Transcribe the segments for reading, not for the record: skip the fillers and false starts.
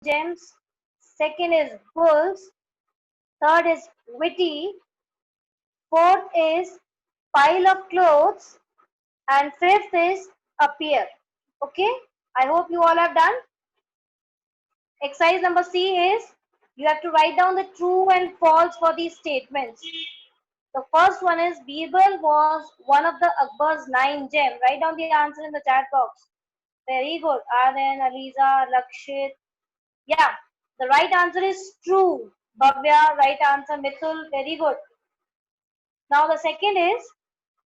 gems. Second is bulls. Third is witty. Fourth is pile of clothes. And fifth is appear. Okay, I hope you all have done. Exercise number C is you have to write down the true and false for these statements. The first one is Birbal was one of the Akbar's 9 gems. Write down the answer in the chat box. Very good. Aryan, Aliza, Lakshit. Yeah, the right answer is true. Bhavya, right answer. Mithul, very good. Now the second is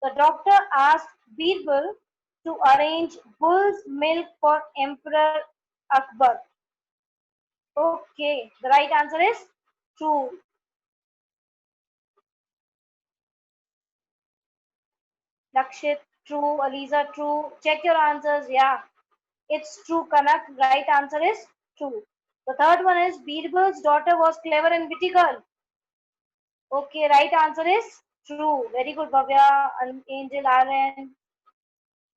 the doctor asked Birbal to arrange bull's milk for Emperor Akbar. Okay, the right answer is true. Lakshit, true. Aliza, true. Check your answers. Yeah, it's true. Kanak, right answer is true. The third one is Birbal's daughter was clever and witty girl. Okay, right answer is true. Very good, Bhavya, Angel, Aaron,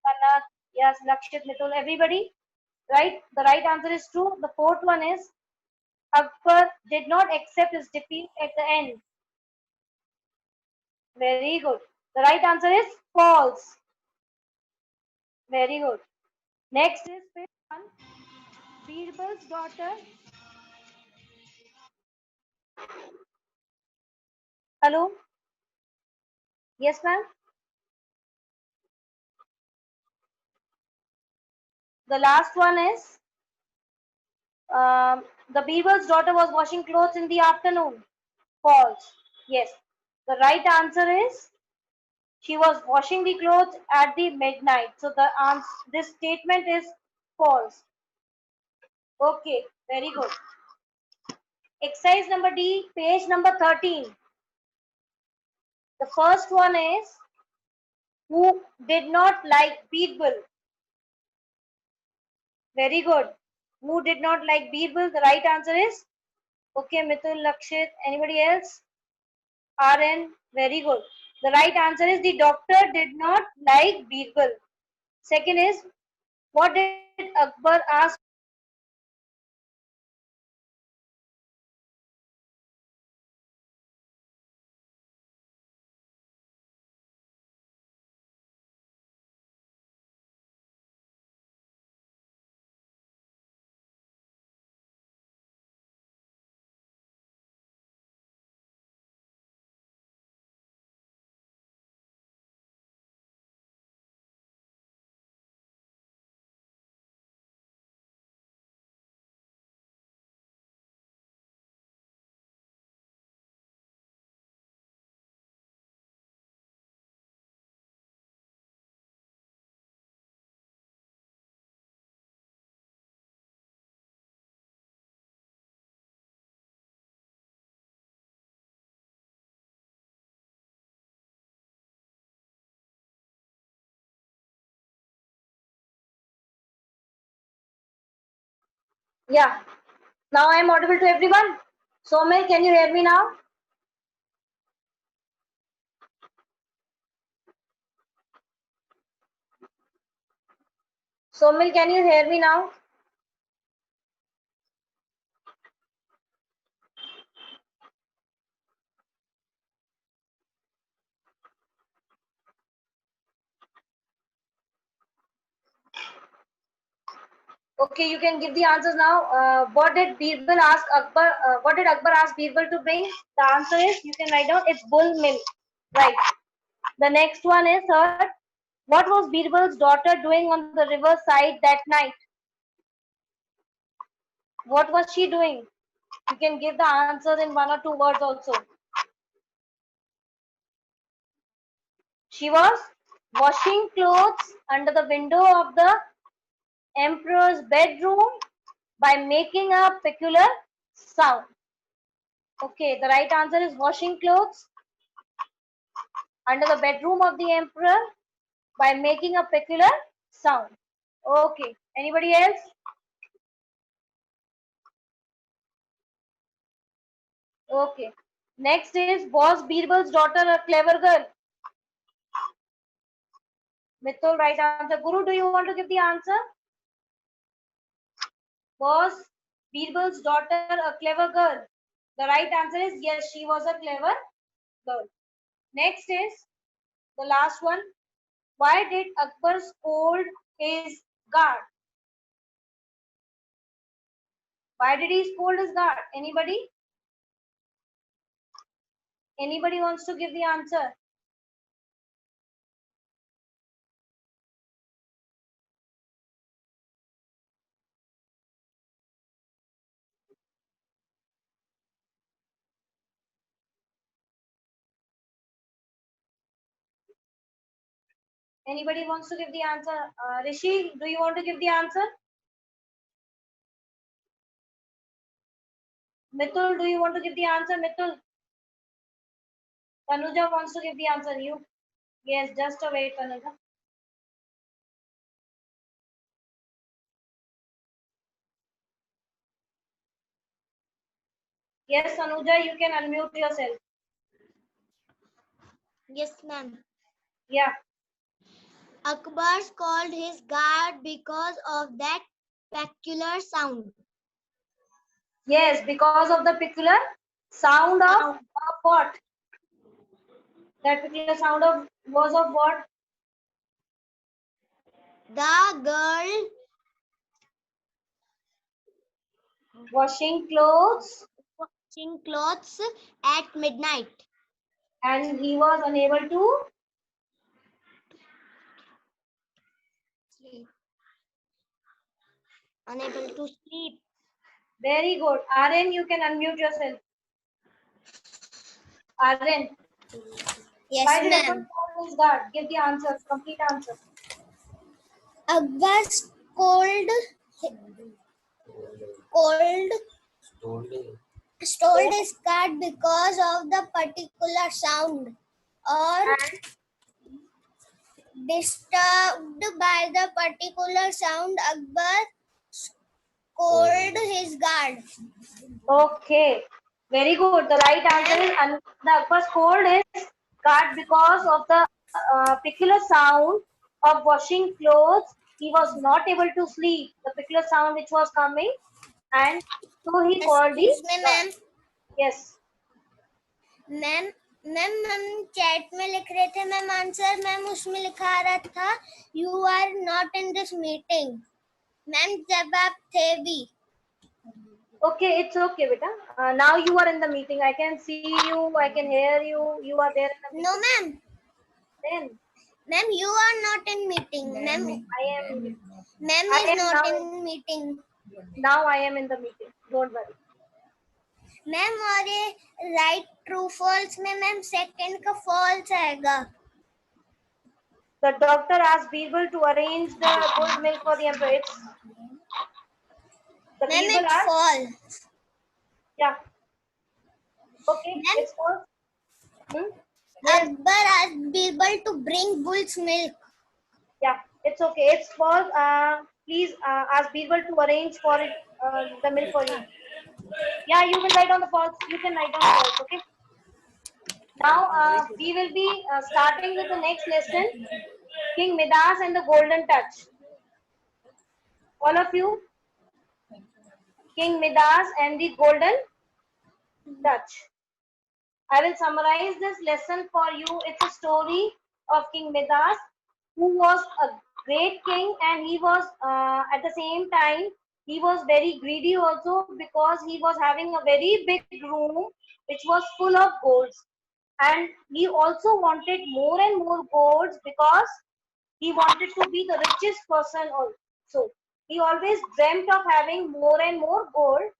Kanak, yes, Lakshit, Mithul, everybody. Right? The right answer is true. The fourth one is Akbar did not accept his defeat at the end. Very good. The right answer is false. Very good. Next is fifth one. Birbal's daughter. Hello? Yes, ma'am? The last one is the Birbal's daughter was washing clothes in the afternoon. False. Yes. The right answer is she was washing the clothes at the midnight. So the answer, this statement is false. Okay, very good. Exercise number D, page number 13. The first one is who did not like Birbal. Very good. Who did not like Birbal? The right answer is okay, Mithul, Lakshit. Anybody else? RN. Very good. The right answer is the doctor did not like Birbal. Second is what did Akbar ask Birbal to bring? The answer is Birbal asked Akbar to bring milk. Okay, the right answer is milk. Yeah. Now I am audible to everyone. Somil, can you hear me now? Somil, can you hear me now? Okay, you can give the answers now. What did Birbal ask Akbar? What did Akbar ask Birbal to bring? The answer is you can write down it's bull milk. Right. The next one is third. What was Birbal's daughter doing on the river side that night? What was she doing? You can give the answers in 1 or 2 words also. She was washing clothes under the window of the emperor's bedroom by making a peculiar sound. Okay, the right answer is washing clothes under the bedroom of the emperor by making a peculiar sound. Okay, anybody else? Okay. Next is was Birbal's daughter a clever girl? Mithul, right answer. Guru, do you want to give the answer? Was Birbal's daughter a clever girl? The right answer is yes, she was a clever girl. Next is the last one. Why did Akbar scold his guard? Why did he scold his guard? Anybody? Anybody wants to give the answer? Anybody wants to give the answer? Rishi, do you want to give the answer? Mithul, do you want to give the answer? Mithul, Tanuja wants to give the answer. You? Yes, just a wait, Tanuja. Yes, Tanuja, you can unmute yourself. Yes, ma'am. Yeah. Akbar called his guard because of that peculiar sound. Yes, because of the peculiar sound of what? That peculiar sound of was of what? The girl Washing clothes, washing clothes at midnight. and he was unable to. Sleep. Unable to sleep. Very good. Aren, you can unmute yourself. Aren, Yes, why did Akbar ma'am. call his guard? Give the answer, complete answer. Akbar stole his guard because of the particular sound or And disturbed by the particular sound. Akbar scolded his guard. okay, very good. The right answer is the Akbar scold his guard because of the peculiar sound of washing clothes. He was not able to sleep. The peculiar sound which was coming, and so he called the Excuse me, guard. Ma'am. Yes. Ma'am ma'am हम chat में लिख रहे थे ma'am answer. Ma'am उसमें लिखा आ रहा था you are not in this meeting. Ma'am जब आप थे भी. Okay, it's okay, beta. Now you are in the meeting. I can see you. I can hear you. You are there in the meeting. No, ma'am. Then Ma'am, you are not in meeting. Ma'am, I am. ma'am I is am not now. in meeting. Now I am in the meeting. Don't worry. Ma'am और ये right true false में ma'am second का false आएगा. The doctor asked Birbal to arrange the good milk for the emperor. The ma'am Birbal it's asked. False. Yeah. Okay. Ma'am, It's false. Yes. Akbar asked Birbal to bring bull's milk. Yeah. It's okay. It's false. Please ask Birbal to arrange for it, the milk for you. Yeah, you will write on the false. You can write on the false. Okay. Now we will be starting with the next lesson, King Midas and the Golden Touch. All of you, King Midas and the Golden Touch. I will summarize this lesson for you. It's a story of King Midas, who was a great king, and he was at the same time he was very greedy also, because he was having a very big room which was full of golds, and he also wanted more and more golds because he wanted to be the richest person also. He always dreamt of having more and more gold,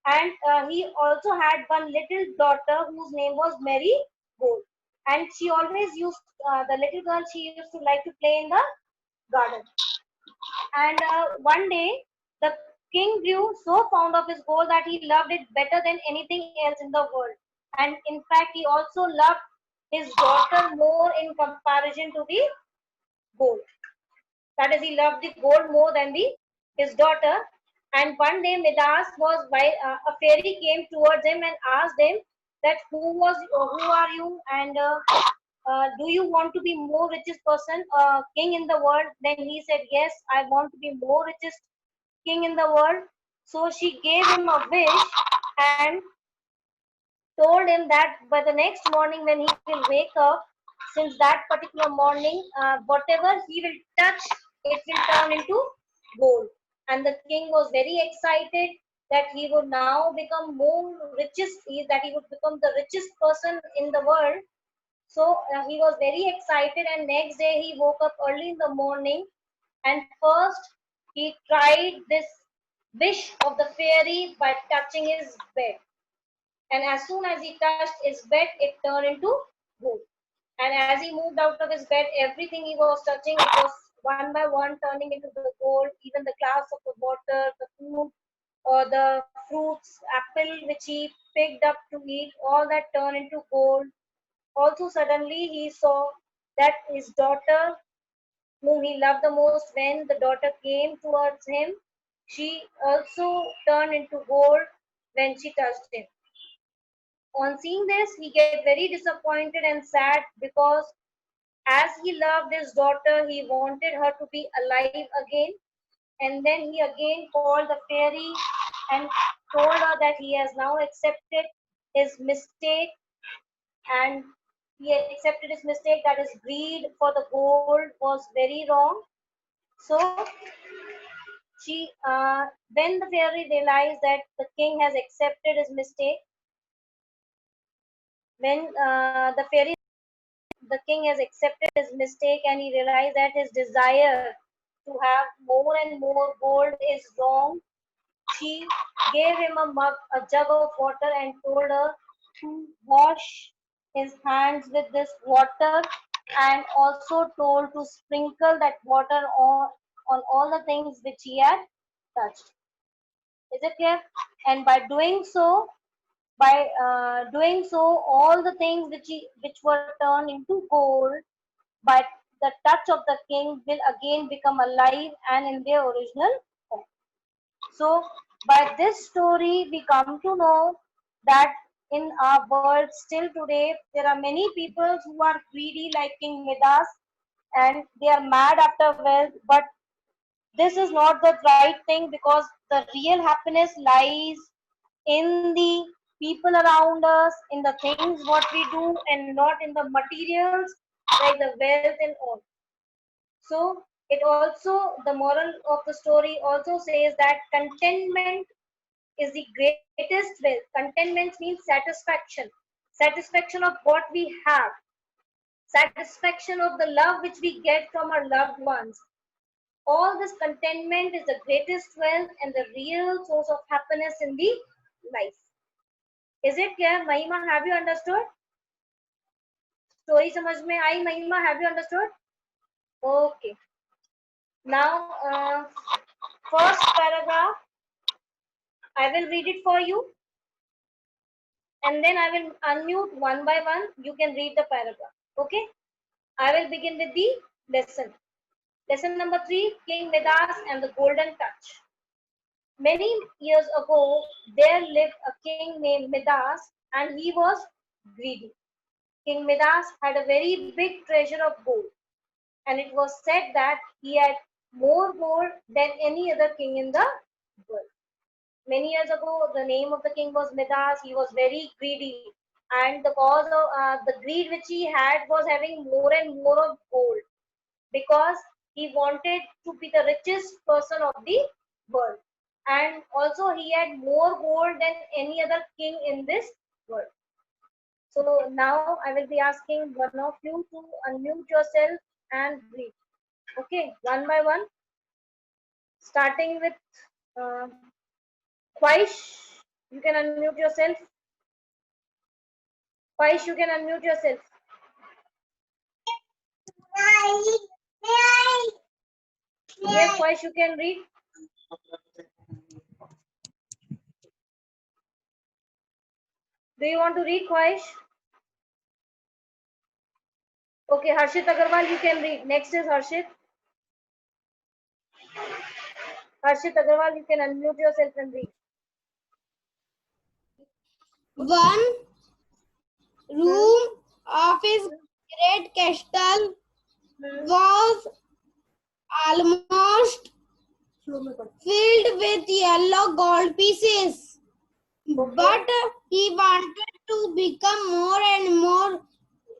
and he also had one little daughter whose name was Mary Gold. And she always used, the little girl, she used to like to play in the garden. And one day, the king grew so fond of his gold that he loved it better than anything else in the world. And in fact, he also loved his daughter more in comparison to the gold. That is, he loved the gold more than his daughter. And one day, Midas was by a fairy came towards him and asked him that who are you, and do you want to be more richest person, king in the world? Then he said, yes, I want to be more richest king in the world. So she gave him a wish and told him that by the next morning when he will wake up, since that particular morning, whatever he will touch, it will turn into gold. And the king was very excited that he would now become more richest, that he would become the richest person in the world. So he was very excited, and next day he woke up early in the morning, and first he tried this wish of the fairy by touching his bed. And as soon as he touched his bed, it turned into gold. And as he moved out of his bed, everything he was touching, it was one by one turning into the gold. Even the glass of the water, the food, or the fruits, apple which he picked up to eat, all that turned into gold. Also, suddenly he saw that his daughter, whom he loved the most, when the daughter came towards him, she also turned into gold when she touched him. On seeing this, he get very disappointed and sad because as he loved his daughter, he wanted her to be alive again. And then he again called the fairy and told her that he has now accepted his mistake, and he accepted his mistake, that his greed for the gold was very wrong. So when the fairy realized that the king has accepted his mistake, when the king has accepted his mistake and he realized that his desire to have more and more gold is wrong, she gave him a jug of water and told her to wash his hands with this water, and also told to sprinkle that water on all the things which he had touched. Is it clear? And by doing so, all the things which were turned into gold by the touch of the king will again become alive and in their original form. So, by this story, we come to know that in our world still today, there are many people who are greedy like King Midas, and they are mad after wealth, but this is not the right thing, because the real happiness lies in the people around us, in the things what we do, and not in the materials like the wealth and all. So it also, the moral of the story also says that contentment is the greatest wealth. Contentment means satisfaction, satisfaction of what we have, satisfaction of the love which we get from our loved ones. All this contentment is the greatest wealth and the real source of happiness in the life. Is it clear, Mahima? Have you understood? Story समझ में आई, Mahima? Have you understood? Okay. Now, first paragraph, I will read it for you, and then I will unmute one by one. You can read the paragraph. Okay? I will begin with the lesson. Lesson number 3, King Midas and the Golden Touch. Many years ago, there lived a king named Midas, and he was greedy. King Midas had a very big treasure of gold, and it was said that he had more gold than any other king in the world. Many years ago, the name of the king was Midas. He was very greedy, and the cause of the greed which he had was having more and more of gold, because he wanted to be the richest person of the world, and also he had more gold than any other king in this world. So now I will be asking one of you to unmute yourself and read. Okay, one by one, starting with uh, Kwaish. You can unmute yourself. Kwaish, you can unmute yourself. Yes, Kwaish, you can read. Do you want to read, Kwaish? Okay, Harshit Agarwal, you can read. Next is Harshit. Harshit Agarwal, you can unmute yourself and read. One room of his great castle was almost filled with yellow gold pieces. Okay. But he wanted to become more and more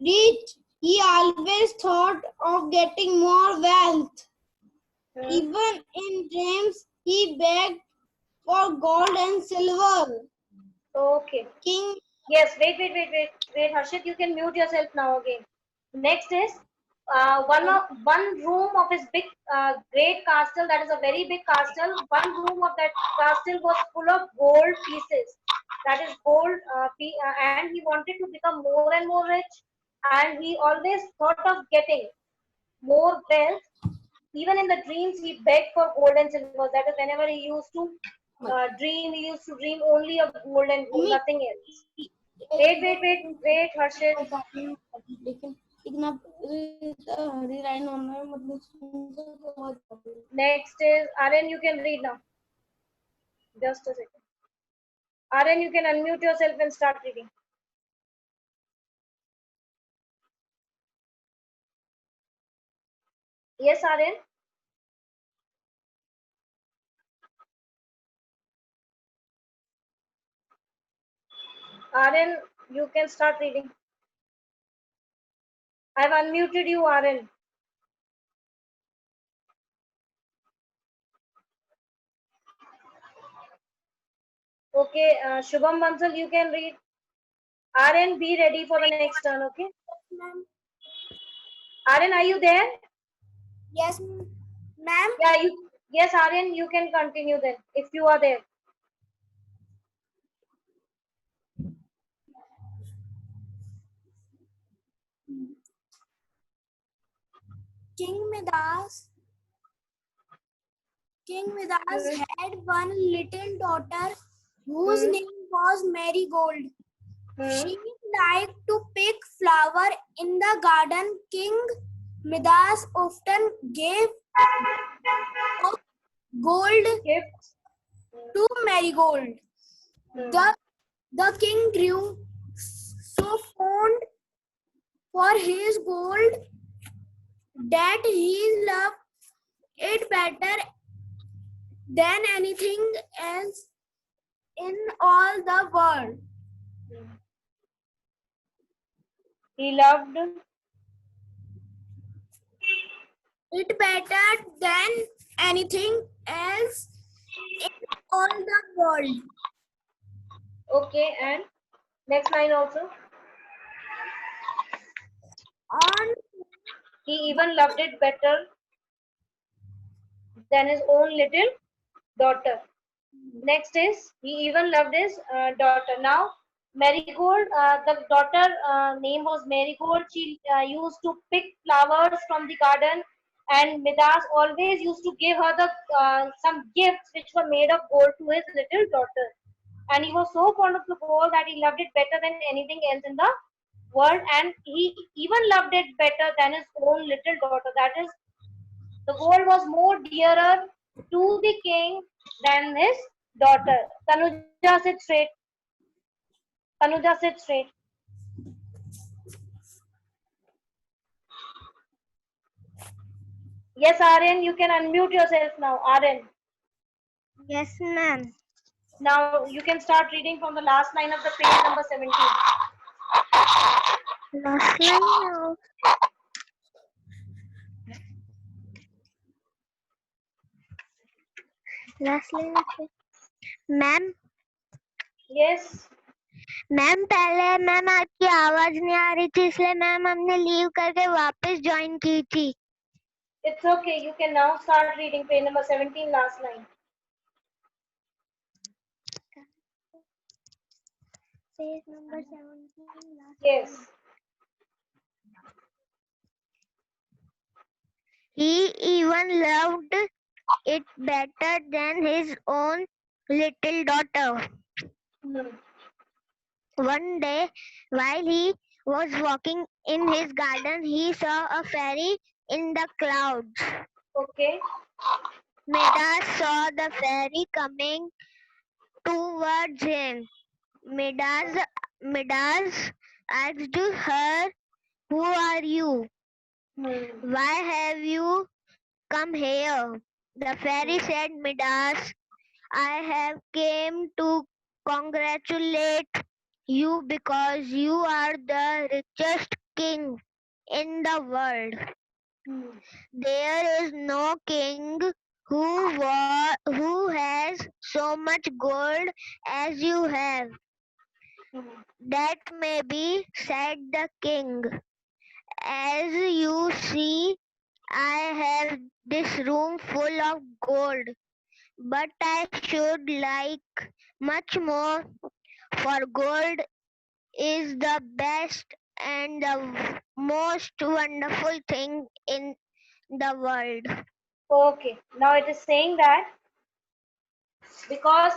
rich. He always thought of getting more wealth. Even in dreams, he begged for gold and silver. Okay. King. Yes, wait, Harshit, you can mute yourself now again. Next is one room of his big, great castle. That is a very big castle. One room of that castle was full of gold pieces. That is gold, and he wanted to become more and more rich. And he always thought of getting more wealth. Even in the dreams, he begged for gold and silver. That is, whenever he used to dream, he used to dream only of gold and gold, nothing else. Wait, Harshit. Next is Aryan, you can read now. Just a second. Aryan, you can unmute yourself and start reading. Yes, Aryan. Aryan, you can start reading. I've unmuted you, Aryan. Okay, Shubham Bansal, you can read. Aryan, be ready for the next turn, okay? Aryan, are you there? Yes, ma'am. Yeah, you. Yes, Aryan, you can continue then, if you are there. King Midas had one little daughter whose name was Marigold. She liked to pick flowers in the garden. King Midas often gave gold Gifts. to Marigold. The king grew so fond for his gold that he loved it better than anything else in all the world. He loved It better than anything else in all the world. Okay, and next line also. On He even loved it better than his own little daughter. Next is he even loved his daughter. Now, Marigold, the daughter name was Marigold. She used to pick flowers from the garden, and Midas always used to give her the some gifts which were made of gold to his little daughter. And he was so fond of the gold that he loved it better than anything else in the world, and he even loved it better than his own little daughter. That is, the gold was more dearer to the king than his daughter. Tanuja, sit straight. Tanuja, sit straight. Yes, Aryan, you can unmute yourself now. Aryan. yes, ma'am. Now you can start reading from the last line of the page number 17. Last line. Last line. Ma'am Yes. Ma'am पहले ma'am आपकी आवाज नहीं आ रही थी इसलिए ma'am हमने leave करके वापस ज्वाइन की थी. It's okay. You can now start reading page number 17, last line. Page number 17. Yes. He even loved it better than his own little daughter. One day, while he was walking in his garden, he saw a fairy in the clouds. Okay. Midas saw the fairy coming towards him. Midas asked her, "Who are you? Why have you come here?" The fairy said, Midas, I have came to congratulate you because you are the richest king in the world. There is no king who has so much gold as you have. That may be, said the king. As you see, I have this room full of gold, but I should like much more, for gold is the best and the most wonderful thing in the world. Okay, now it is saying that because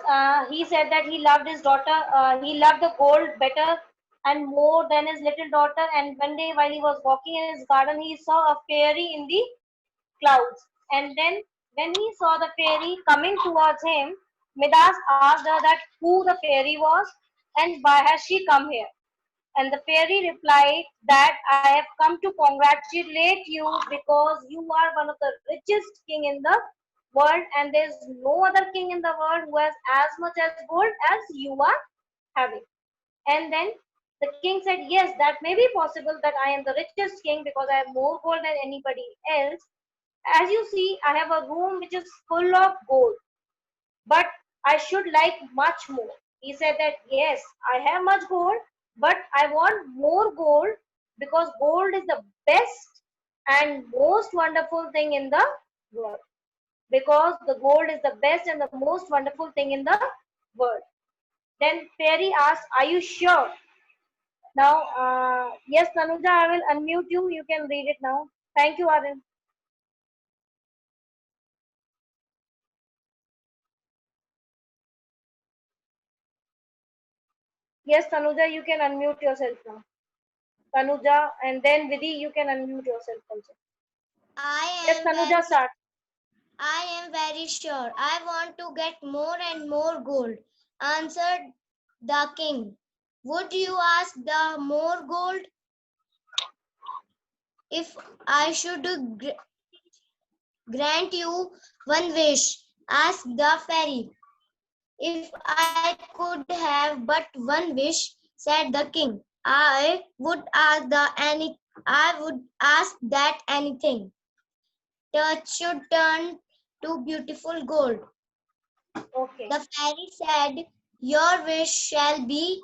he said that he loved his daughter, he loved the gold better and more than his little daughter. And one day, while he was walking in his garden, he saw a fairy in the clouds. And then, when he saw the fairy coming towards him, Midas asked her that who the fairy was and why has she come here. And the fairy replied that I have come to congratulate you because you are one of the richest king in the world, and there's no other king in the world who has as much as gold as you are having. And then the king said, yes, that may be possible that I am the richest king because I have more gold than anybody else. As you see, I have a room which is full of gold, but I should like much more. He said that, yes, I have much gold, but I want more gold because gold is the best and most wonderful thing in the world. Because the gold is the best and the most wonderful thing in the world. Then fairy asked, are you sure? Now, yes, Tanuja, I will unmute you. You can read it now. Thank you, Arun. Yes, Tanuja, you can unmute yourself now. Tanuja, and then Vidhi, you can unmute yourself also. Yes, Tanuja, start. I am very sure. I want to get more and more gold, answered the king. Would you ask the more gold if I should grant you one wish? Asked the fairy. If I could have but one wish, said the king, I would ask that anything touch should turn to beautiful gold. Okay. The fairy said, your wish shall be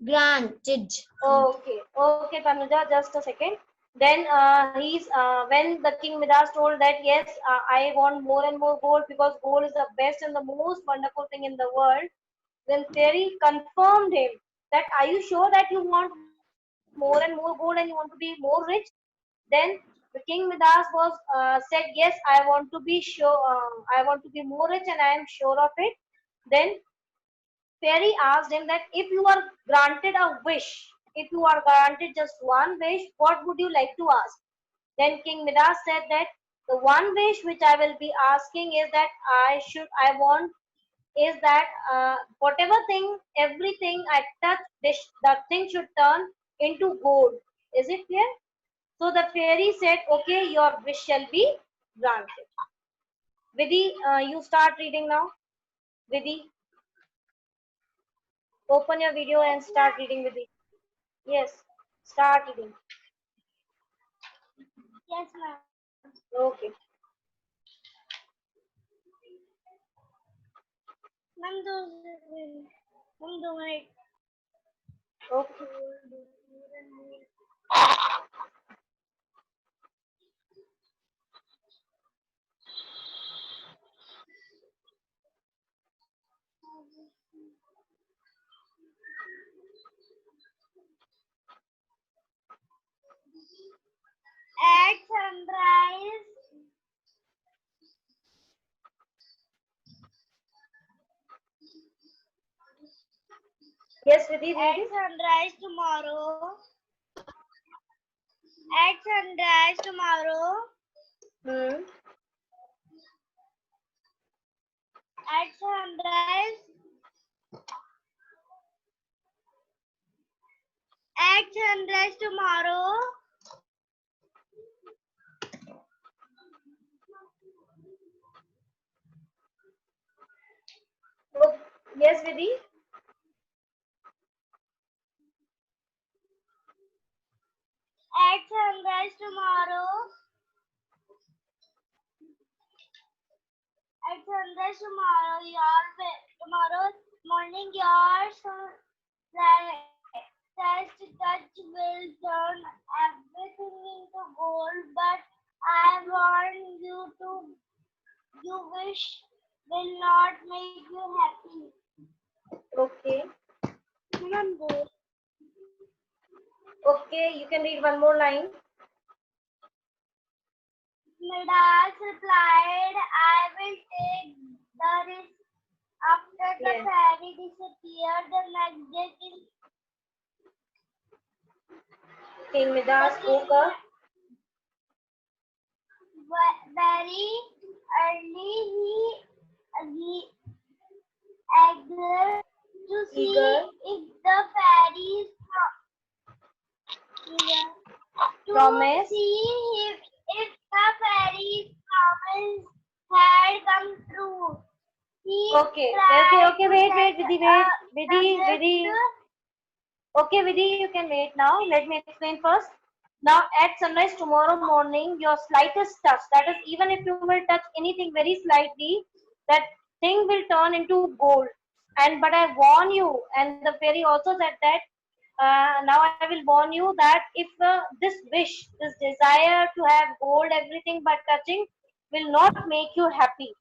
granted. Okay, Tanuja, just a second. Then when the King Midas told that yes, I want more and more gold because gold is the best and the most wonderful thing in the world. Then fairy confirmed him that are you sure that you want more and more gold and you want to be more rich? Then the King Midas was said yes, I want to be sure, I want to be more rich and I am sure of it. Then fairy asked him that if you are granted a wish, if you are granted just one wish, what would you like to ask? Then King Midas said that the one wish which I will be asking is that I want is that whatever thing, everything I touch, that thing should turn into gold. Is it clear? So the fairy said, okay, your wish shall be granted. Vidhi, you start reading now. Vidhi, open your video and start reading, Vidhi. Yes, start reading. Yes, ma'am. Okay. Ma'am, do it. Okay. At sunrise, Yes, Vidhi, read at it. sunrise tomorrow, at sunrise tomorrow, Hmm. at sunrise, at sunrise tomorrow, Oh, yes, Vidhi. At sunrise tomorrow, tomorrow morning, your test touch will turn everything into gold. But I want you to, you wish will not make you happy. Okay. Remember. Okay, you can read one more line. Midas replied, I will take the risk. After the Yes. fairy disappeared, the next day King Midas the woke king up. very early he eager to see Eager. if the fairies to Promise. see if the fairies promise had come true. He Okay. Okay. tried Okay. to Wait. Wait. test Vidhi. Wait. the Vidhi. Vidhi. gift. Okay, Vidhi. You can wait now. Let me explain first. Now, at sunrise tomorrow morning, your slightest touch, that is, even if you will touch anything very slightly, that thing will turn into gold. And but I warn you, and the fairy also said that now I will warn you that if this wish, this desire to have gold, everything but touching, will not make you happy.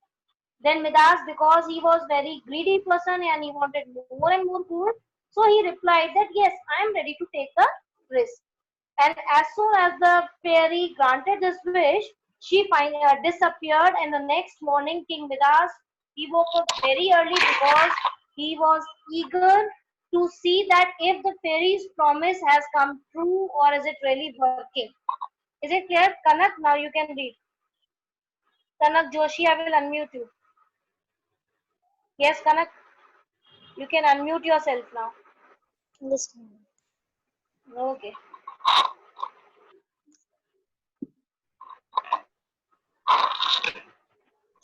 Then Midas, because he was very greedy person and he wanted more and more gold, so he replied that yes, I am ready to take the risk. And as soon as the fairy granted this wish, she disappeared. And the next morning, King Midas he woke up very early because he was eager to see that if the fairy's promise has come true or is it really working. Is it clear, Kanak? Now you can read. Kanak Joshi, I will unmute you. Yes, Kanak, you can unmute yourself now. Listen. Okay.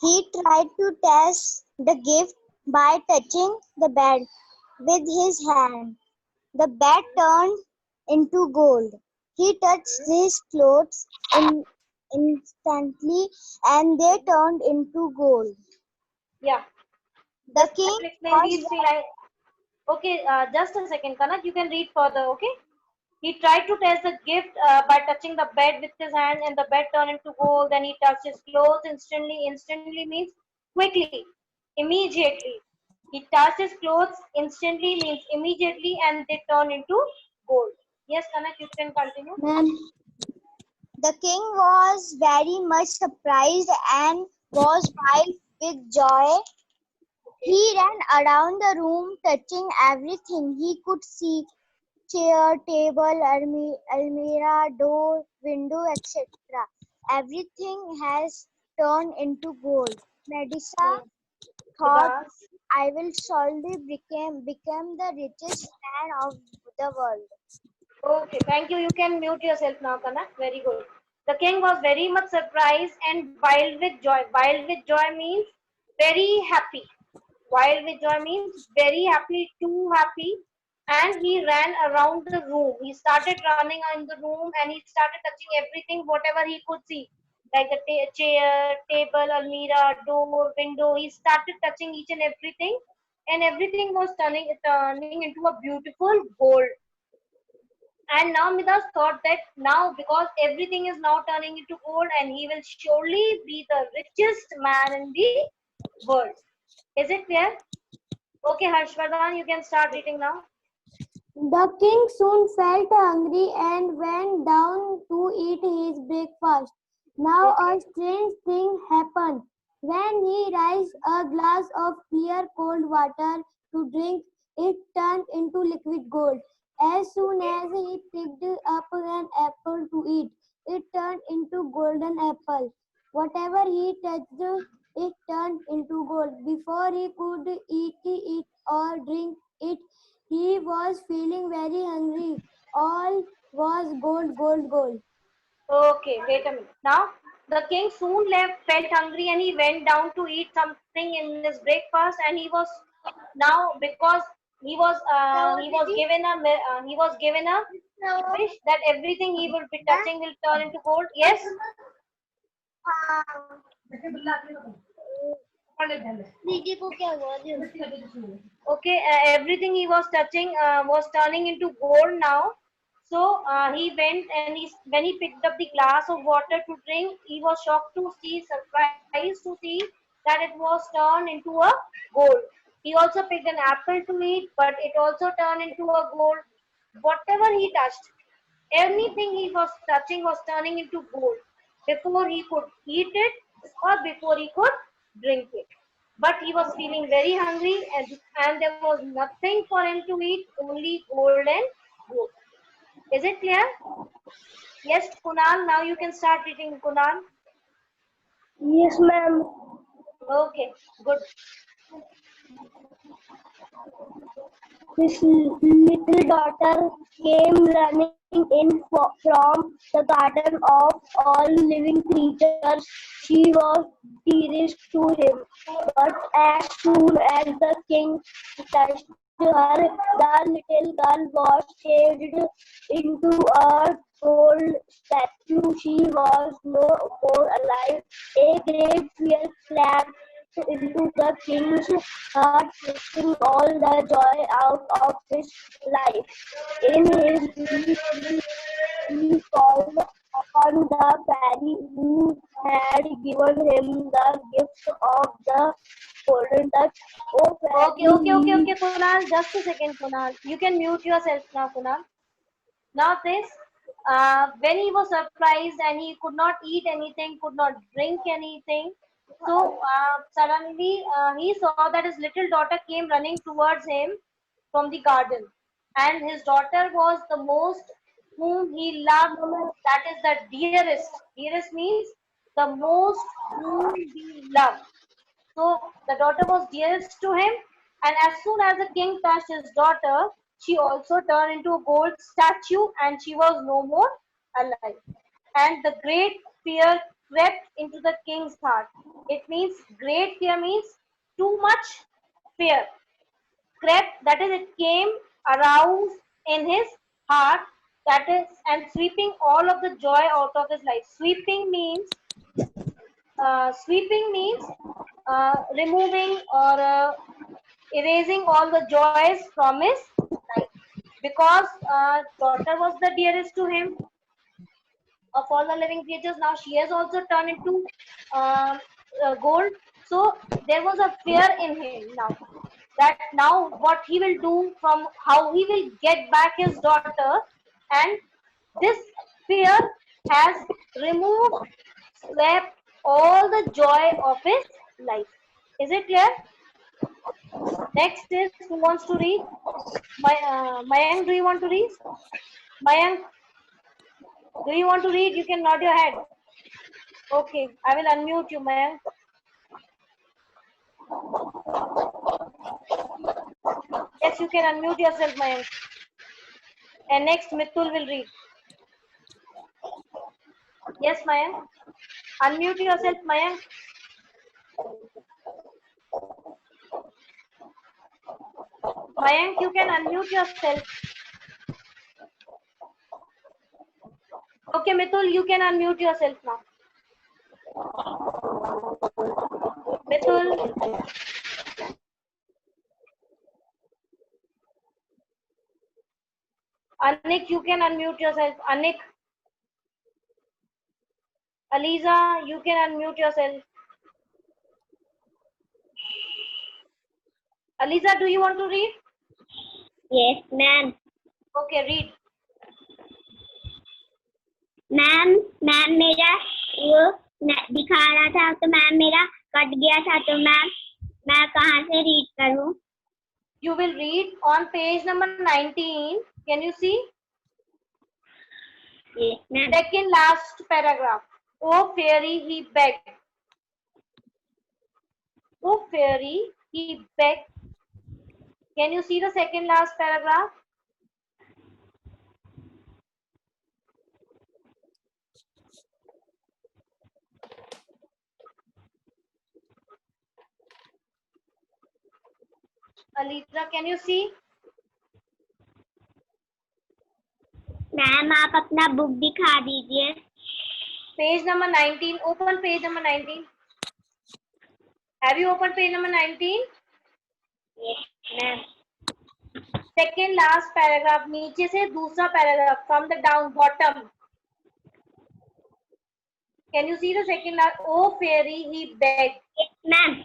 He tried to test the gift by touching the bed with his hand. The bed turned into gold. He touched his clothes instantly and they turned into gold. Yeah. The Just I king will explain was these three lines. Okay, just a second, Kanak. You can read further. Okay. He tried to test the gift by touching the bed with his hand, and the bed turned into gold. Then he touched his clothes instantly. Instantly means quickly, immediately. He touched his clothes instantly means immediately, and they turned into gold. Yes, Kanak, you can continue. Ma'am. The king was very much surprised and was wild with joy. Okay. He ran around the room touching everything he could see: chair, table, almirah, door, window, etc. Everything has turned into gold. Medusa Hmm. thought, Midas. I will surely become the richest man of the world. Okay, thank you. You can mute yourself now, Kanak. Very good. The king was very much surprised and wild with joy. Wild with joy means very happy. Wild with joy means very happy, too happy. And he ran around the room. He started running in the room and he started touching everything, whatever he could see. Like the chair, table, almirah, door, window. He started touching each and everything. And everything was turning into a beautiful gold. And now Midas thought that now because everything is now turning into gold and he will surely be the richest man in the world. Is it clear? Okay, Harshvardhan, you can start reading now. The king soon felt hungry and went down to eat his breakfast. Now a Okay. strange thing happened. When he raised a glass of clear cold water to drink, it turned into liquid gold. As soon Okay. as he picked up an apple to eat, it turned into golden apple. Whatever he touched, it turned into gold. Before he could eat it or drink it, he was feeling very hungry. All was gold, gold, gold. Okay, wait a minute. Now, the king soon left, felt hungry, and he went down to eat something in his breakfast. And he was Now, because he was given a wish that everything he will be touching will turn into gold. Yes. दीदी को क्या हुआ? Okay, everything he was touching was turning into gold now. So he went and when he picked up the glass of water to drink, he was surprised to see that it was turned into a gold. He also picked an apple to eat, but it also turned into a gold. Whatever he touched, anything he was touching was turning into gold before he could eat it or before he could drink it. But he was feeling very hungry and there was nothing for him to eat, only gold and gold. Is it clear? Yes, Kunal, now you can start reading, Kunal. Yes, ma'am. Okay, good. His little daughter came running in from the garden of all living creatures. She was dearest to him, but as soon as the king touched her, the little girl was changed into a gold statue. She was no more alive. A great fear clapped into the king's heart, taking all the joy out of his life. In his grief, he called upon the fairy who had given him the gift of the golden touch. Oh, Okay, Kunal, just a second, Kunal. You can mute yourself now, Kunal. Now this, when he was surprised and he could not eat anything, could not drink anything, so suddenly he saw that his little daughter came running towards him from the garden, and his daughter was the most whom he loved. That is the dearest. Dearest means the most whom he loved. So the daughter was dearest to him, and as soon as the king touched his daughter, she also turned into a gold statue and she was no more alive. And the great fear crept into the king's heart. It means great fear means too much fear. Crept, that is, it came aroused in his heart, that is, and sweeping all of the joy out of his life. Sweeping means removing or erasing all the joys from his life, because daughter was the dearest to him of all the living creatures. Now she has also turned into uh, gold. So there was a fear in him now, that now what he will do, from how he will get back his daughter, and this fear has removed, swept all the joy of his life. Is it clear? Next is, who wants to read? Mayank, do you want to read? Mayank, do you want to read? You can nod your head. Okay, I will unmute you, Mayank. Yes, you can unmute yourself, Mayank. And next, Mitul will read. Yes, Mayank. Unmute yourself, Mayank. Mayank, you can unmute yourself. Okay, Mitul, you can unmute yourself now. Mitul. Anik, you can unmute yourself. Anik. Aliza, you can unmute yourself. Aliza, do you want to read? Yes, ma'am. Okay, read. Ma'am मेरा वो दिखा रहा था तो ma'am मेरा cut गया था तो मैम मैं कहाँ से रीड करूँ? You will read on page number 19. Can you see? Yes, ma'am. Second last paragraph. Oh fairy, he begged. Oh fairy, he begged. Can you see the second last paragraph? Alitra, can you see? Ma'am आप अपना book दिखा दीजिए. Page number 19. Open page number 19. Have you opened page number 19? Yes, ma'am. Second last paragraph. नीचे से दूसरा paragraph. From the down bottom. Can you see the second last? Oh fairy, he begged. Yes, ma'am.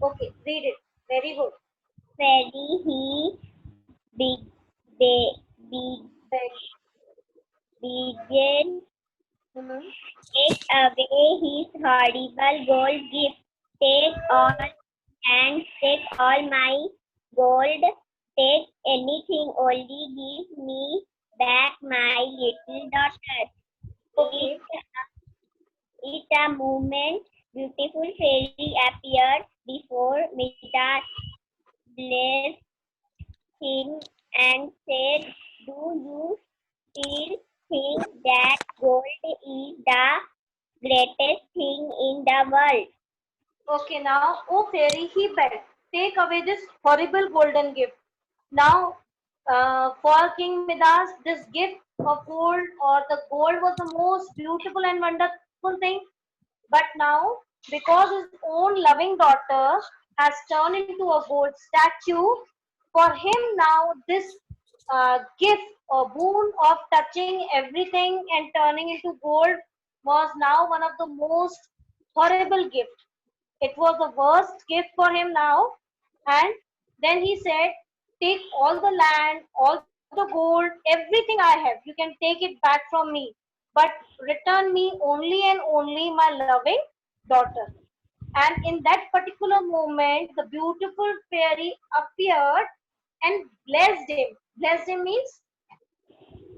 Okay, read it. Very good. Fairy he big Begged. began Mhm. take away his horrible gold gift. Take all and take all my gold. Take anything, only give me back my little daughter. Okay. It a moment, beautiful fairy appeared before Midas, blessed him and said, "Do you still think that gold is the greatest thing in the world?" Okay, now, oh fairy, he begged, take away this horrible golden gift. Now, for King Midas, this gift of gold or the gold was the most beautiful and wonderful thing. But now, because his own loving daughter has turned into a gold statue, for him now this gift or boon of touching everything and turning into gold was now one of the most horrible gifts. It was the worst gift for him now. And then he said, take all the land, all the gold, everything I have. You can take it back from me. But return me only and only my loving daughter. And in that particular moment, the beautiful fairy appeared and blessed him. Blessed him means,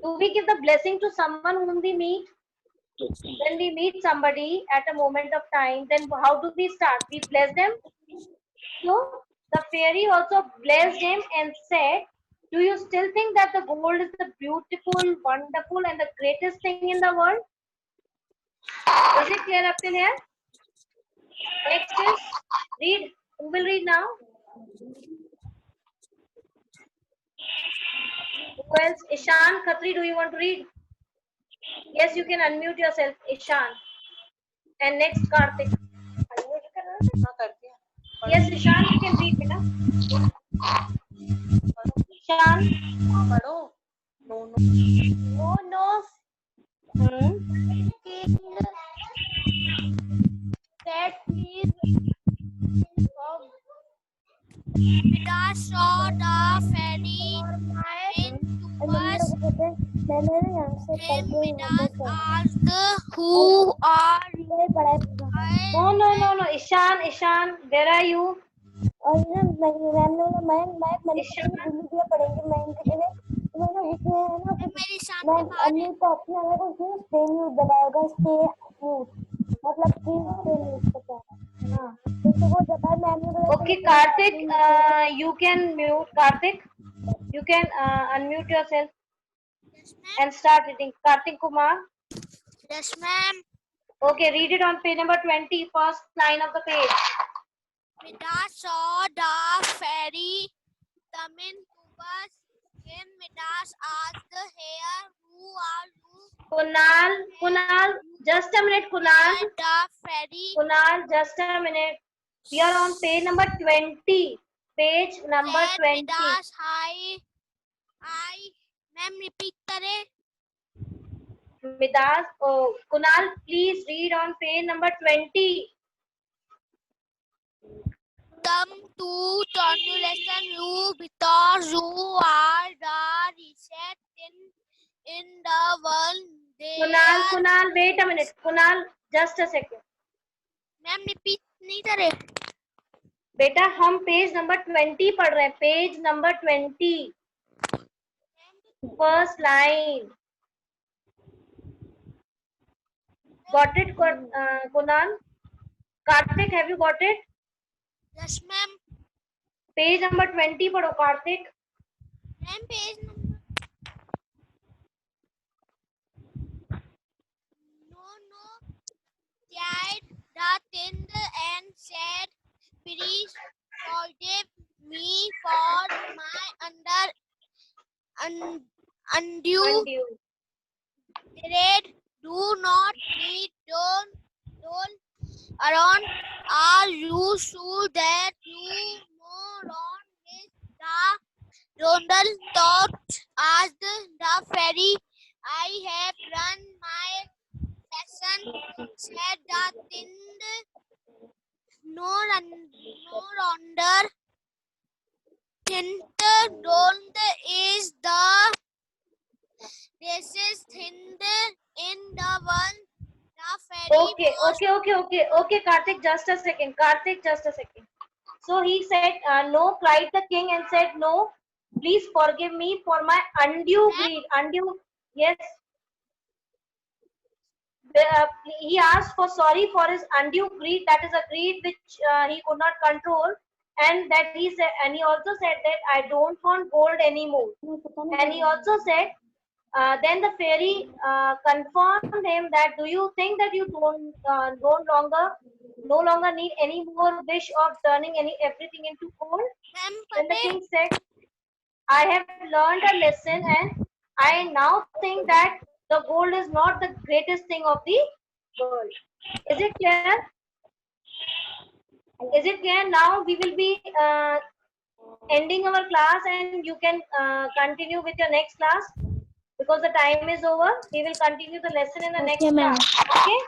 do we give the blessing to someone whom we meet? When we meet somebody at a moment of time, then how do we start? We bless them. So the fairy also blessed him and said, do you still think that the gold is the beautiful, wonderful, and the greatest thing in the world? Is it clear up till here? Next is read. Who will read now? Who else? Ishan, Khatri, do you want to read? Yes, you can unmute yourself, Ishan. And next, Karthik. Yes, Ishan, you can read, beta. Ishan. No, no. King said, please. Midas saw the fairy in towards him. Midas asked, "Who are you?" No. Ishan, where are you? और ना मैं Ishan. दिया पढ़ेंगे मैं इनके जगह तो मैंने उसमें है ना कुछ मेरी शान मैं के बाहर अन्य का ऑप्शन आया तो उसमें स्टे म्यूट दबाएगा स्टे म्यूट मतलब कि स्टे म्यूट का हाँ तो वो दबाए मैंने Okay, Karthik, you can mute. Karthik, you can unmute yourself and start reading. Karthik Kumar. Yes, ma'am. Okay, read it on page number 20, first line of the page. Midas saw the fairy coming towards him. Midas asked, "Here, who are you?" Kunal, just a minute, Kunal. The fairy. Kunal, just a minute. We are on page number 20. Page number said 20. Midas, I, ma'am, repeat करें. Midas, oh, Kunal, please read on page number 20. Come to translation you because you are the richest in the world. Kunal, wait a minute. Kunal, just a second. Ma'am repeat नहीं करे. बेटा हम page number 20 पढ़ रहे हैं. Page number 20 first line. Got it, Kunal? Karthik, have you got it? Yes, ma'am. Page number 20 पढ़ो Kartik. Ma'am page number. No. Cried the tin and said, "Please forgive me for undue Undue. great, do not need, don't around, are you sure that you know on is the Ronald thought, asked the fairy. I have run my lesson, said the tinned, no wonder, tint don't is the basis thinned in the one, the fairy Okay, was okay, Karthik, just a second. Karthik, just a second. So he said, no, cried the king and said, no, please forgive me for my undue greed. Undue, yes. He asked for sorry for his undue greed. That is a greed which he could not control. And that he said, and he also said that I don't want gold anymore. And he also said, then the fairy confirmed him that do you think that you no longer need any more wish of turning everything into gold? Then the king said, I have learned a lesson and I now think that the gold is not the greatest thing of the world. Is it clear? Is it clear? Now we will be ending our class and you can continue with your next class because the time is over. We will continue the lesson in the next Okay, ma'am. class. Okay?